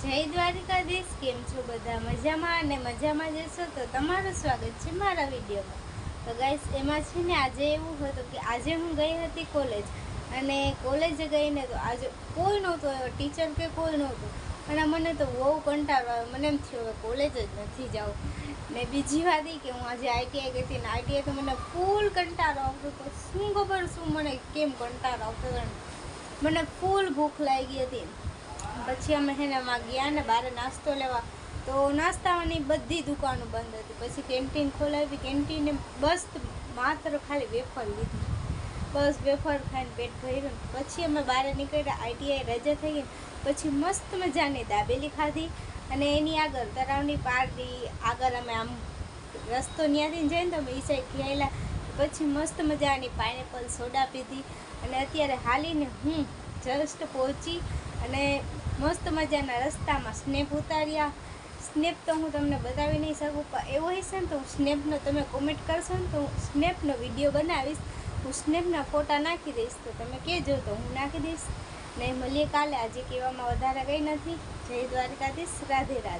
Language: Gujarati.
જય દ્વારિકાધીશ, કેમ છો બધા? મજામાં અને મજામાં જશો તો તમારું સ્વાગત છે મારા વિડીયોમાં. તો ગાઈસ, એમાં છે ને આજે એવું હતું કે આજે હું ગઈ હતી કોલેજ, અને કોલેજે ગઈને તો આજે કોઈ નહોતું આવ્યો, ટીચર કે કોઈ નહોતું. અને મને તો બહુ કંટાળો આવ્યો. મને એમ થયું હવે કોલેજ જ નથી જવું. ને બીજી વાત એ કે હું આજે આઈટીઆઈ ગઈ હતી ને આઈટીઆઈ તો મને ફૂલ કંટાળો આવતો હતો. શું ખબર શું મને કેમ કંટાળો આવતો હતો. મને ફૂલ ભૂખ લાગી હતી. પછી અમે એમાં ગયા ને બહાર નાસ્તો લેવા, તો નાસ્તાની બધી દુકાનો બંધ હતી. પછી કેન્ટીન ખોલાવી, કેન્ટીને બસ માત્ર ખાલી વેફર લીધી. બસ વેફર ખાઈને પેટ ભર્યું. પછી અમે બહાર નીકળ્યા, આઈટીઆઈ રજા થઈ ગઈ. પછી મસ્ત મજાની દાબેલી ખાધી, અને એની આગળ તળાવની પાર્ટી આગળ અમે આમ રસ્તો ત્યાંથી જઈને તો અમે એ સાઈડથી આવેલા. પછી મસ્ત મજાની પાઇનેપલ સોડા પીધી, અને અત્યારે હાલીને હું જસ્ટ પહોંચી. અને મસ્ત મજાના રસ્તામાં સ્નેપ ઉતાર્યા. સ્નેપ તો હું તમને બતાવી નહીં શકું, પણ એવો હશે ને તો હું સ્નેપનો તમે કોમેન્ટ કરશો ને તો હું સ્નેપનો વિડીયો બનાવીશ. હું સ્નેપના ફોટા નાખી દઈશ, તો તમે કહેજો તો હું નાખી દઈશ. ને મળીએ કાલે. આજે કહેવામાં વધારે કંઈ નથી. જય દ્વારકાધીશ, રાધે રાધે.